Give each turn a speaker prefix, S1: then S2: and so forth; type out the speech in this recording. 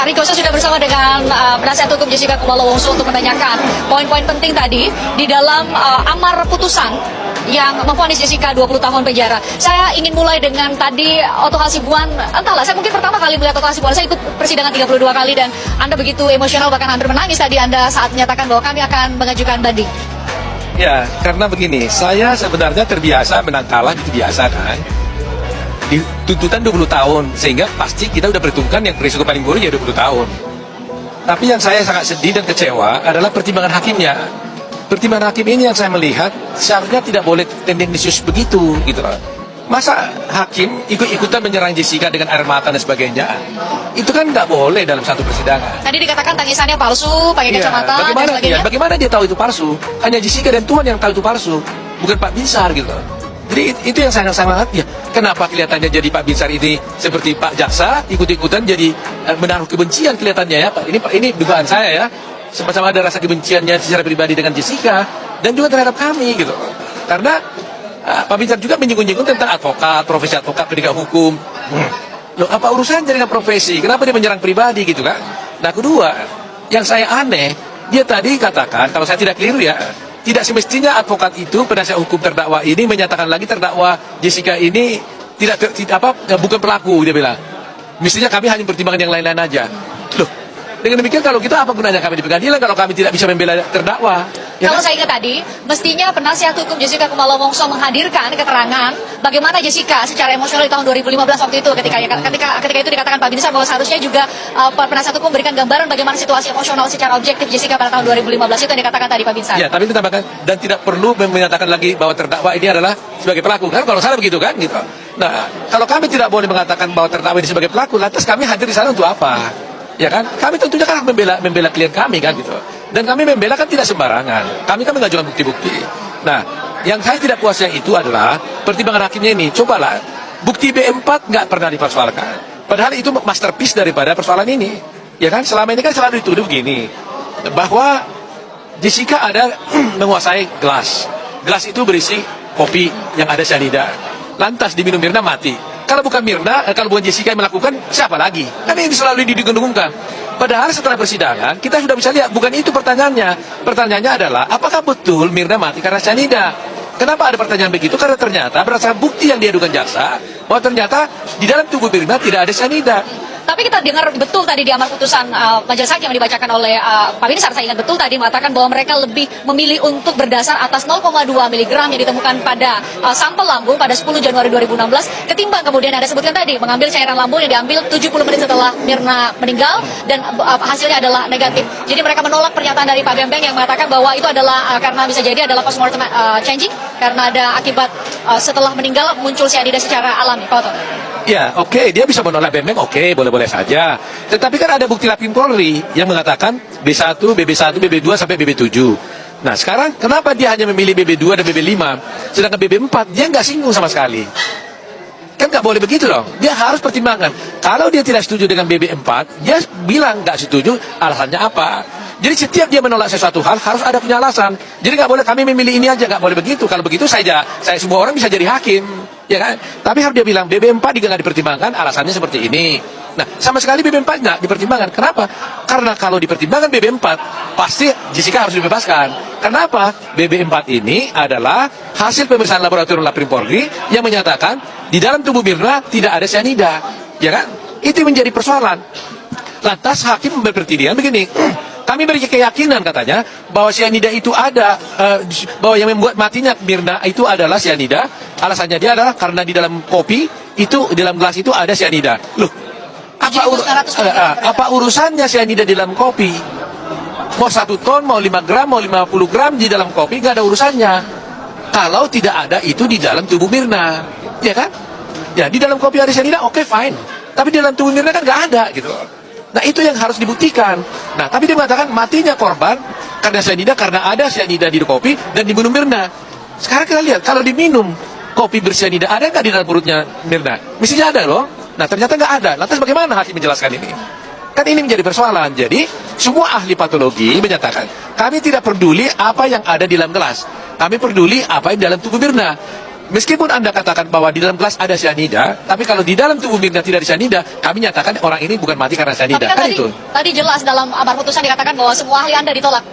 S1: Riko, saya sudah bersama dengan penasihat hukum Jessica Kumala Wongso untuk menanyakan poin-poin penting tadi di dalam amar putusan yang memvonis Jessica 20 tahun penjara. Saya ingin mulai dengan tadi Oto Hasibuan. Entahlah, saya mungkin pertama kali melihat Oto Hasibuan. Saya ikut persidangan 32 kali dan Anda begitu emosional, bahkan hampir menangis tadi Anda saat menyatakan bahwa kami akan mengajukan banding.
S2: Ya, karena begini, saya sebenarnya terbiasa menang kalah, itu biasa kan. Di tuntutan 20 tahun, sehingga pasti kita udah perhitungkan yang risiko paling buruk ya 20 tahun. Tapi yang saya sangat sedih dan kecewa adalah pertimbangan hakimnya. Pertimbangan hakim ini yang saya melihat seharusnya tidak boleh tendensius begitu gitu. Masa hakim ikut-ikutan menyerang Jessica dengan air mata dan sebagainya? Itu kan nggak boleh dalam satu persidangan.
S1: Tadi dikatakan tangisannya palsu, pakai kacamata dan sebagainya.
S2: Bagaimana dia tahu itu palsu? Hanya Jessica dan Tuhan yang tahu itu palsu, bukan Pak Binsar gitu. Jadi itu yang saya sangat ya. Kenapa kelihatannya jadi Pak Binsar ini seperti Pak Jaksa ikut-ikutan jadi menaruh kebencian kelihatannya ya Pak. Ini dugaan saya ya. Sama-sama ada rasa kebenciannya secara pribadi dengan Jessica dan juga terhadap kami gitu. Karena Pak Binsar juga menyinggung-nyinggung tentang advokat, profesi advokat, penegak hukum. Loh, apa urusannya dengan profesi? Kenapa dia menyerang pribadi gitu kan? Nah, kedua, yang saya aneh, dia tadi katakan, kalau saya tidak keliru ya, tidak semestinya advokat itu, penasihat hukum terdakwa ini menyatakan lagi terdakwa Jessica ini bukan pelaku, dia bilang. Mestinya kami hanya pertimbangan yang lain-lain aja. Loh, dengan demikian kalau kita apa gunanya kami di pengadilan kalau kami tidak bisa membela terdakwa? Ya
S1: Kalau
S2: kan?
S1: saya ingat tadi, mestinya penasihat hukum Jessica Kumala Wongso menghadirkan keterangan bagaimana Jessica secara emosional di tahun 2015 waktu itu ketika itu dikatakan Pak Binsar bahwa seharusnya juga penasihat hukum memberikan gambaran bagaimana situasi emosional secara objektif Jessica pada tahun 2015 itu yang dikatakan tadi Pak Binsar.
S2: Ya, tapi ditambahkan dan tidak perlu menyatakan lagi bahwa terdakwa ini adalah sebagai pelaku kan? Kalau salah begitu kan gitu. Nah, kalau kami tidak boleh mengatakan bahwa terdakwa ini sebagai pelaku, lantas kami hadir di sana untuk apa? Ya kan? Kami tentunya kan membela klien kami kan gitu. Dan kami membela kan tidak sembarangan. Kami kan mengajukan bukti-bukti. Nah, yang saya tidak puasnya itu adalah pertimbangan hakimnya ini. Cobalah, bukti B4 nggak pernah dipersoalkan. Padahal itu masterpiece daripada persoalan ini. Ya kan? Selama ini kan selalu dituduh begini. Bahwa Jessica ada menguasai gelas. Gelas itu berisi kopi yang ada cyanida. Lantas diminum Mirna mati. Kalau bukan Mirna, kalau bukan Jessica yang melakukan, siapa lagi? Kan ini selalu didengung-dengungkan. Padahal setelah persidangan, kita sudah bisa lihat, bukan itu pertanyaannya. Pertanyaannya adalah, apakah betul Mirna mati karena cyanida? Kenapa ada pertanyaan begitu? Karena ternyata berdasarkan bukti yang diadukan jaksa, bahwa ternyata di dalam tubuh Mirna tidak ada cyanida.
S1: Tapi kita dengar betul tadi di amar putusan majelis hakim yang dibacakan oleh Pak Binsar, saya ingat betul tadi mengatakan bahwa mereka lebih memilih untuk berdasar atas 0,2 mg yang ditemukan pada sampel lambung pada 10 Januari 2016 ketimbang kemudian ada sebutkan tadi mengambil cairan lambung yang diambil 70 menit setelah Mirna meninggal dan hasilnya adalah negatif. Jadi mereka menolak pernyataan dari Pak Bembeng yang mengatakan bahwa itu adalah karena bisa jadi adalah postmortem changing karena ada akibat setelah meninggal muncul cyanida secara alami. Pak Oto.
S2: Ya, oke, dia bisa menolak Bembeng, oke, boleh-boleh saja. Tetapi kan ada bukti Laprim Polri yang mengatakan B1, BB1, BB2 sampai BB7. Nah, sekarang kenapa dia hanya memilih BB2 dan BB5, sedangkan BB4 dia nggak singgung sama sekali? Kan nggak boleh begitu dong. Dia harus pertimbangkan. Kalau dia tidak setuju dengan BB4, dia bilang nggak setuju, alasannya apa? Jadi setiap dia menolak sesuatu hal harus ada punya alasan. Jadi nggak boleh kami memilih ini aja, nggak boleh begitu. Kalau begitu saya semua orang bisa jadi hakim, ya kan? Tapi harus dia bilang BB4 juga nggak dipertimbangkan, alasannya seperti ini. Nah, sama sekali BB4 nggak dipertimbangkan. Kenapa? Karena kalau dipertimbangkan BB4, pasti Jessica harus dibebaskan. Kenapa? BB4 ini adalah hasil pemeriksaan laboratorium Laprim Polri yang menyatakan di dalam tubuh Mirna tidak ada cyanida, ya kan? Itu menjadi persoalan. Lantas hakim berpertidian begini. Kami beri keyakinan katanya bahwa cyanida itu ada, bahwa yang membuat matinya Mirna itu adalah cyanida. Alasannya dia adalah karena di dalam kopi itu, di dalam gelas itu ada cyanida. Loh, apa urusannya cyanida di dalam kopi? Mau 1 ton, mau 5 gram, mau 50 gram di dalam kopi nggak ada urusannya. Kalau tidak ada itu di dalam tubuh Mirna, ya kan? Ya di dalam kopi ada cyanida, oke, fine. Tapi di dalam tubuh Mirna kan nggak ada gitu. Nah itu yang harus dibuktikan. Nah tapi dia mengatakan matinya korban karena cyanida, karena ada cyanida di kopi dan diminum Mirna. Sekarang kita lihat kalau diminum kopi bersianida ada nggak di dalam perutnya Mirna? Mestinya ada loh. Nah ternyata nggak ada. Lantas bagaimana hakim menjelaskan ini? Kan ini menjadi persoalan. Jadi semua ahli patologi menyatakan kami tidak peduli apa yang ada di dalam gelas. Kami peduli apa yang dalam tubuh Mirna. Meskipun Anda katakan bahwa di dalam gelas ada cyanida, tapi kalau di dalam tubuh Mirna tidak ada cyanida, kami nyatakan orang ini bukan mati karena
S1: Tapi
S2: cyanida.
S1: kan
S2: Kan
S1: tadi,
S2: itu.
S1: tadi jelas dalam amar putusan dikatakan bahwa semua ahli Anda ditolak.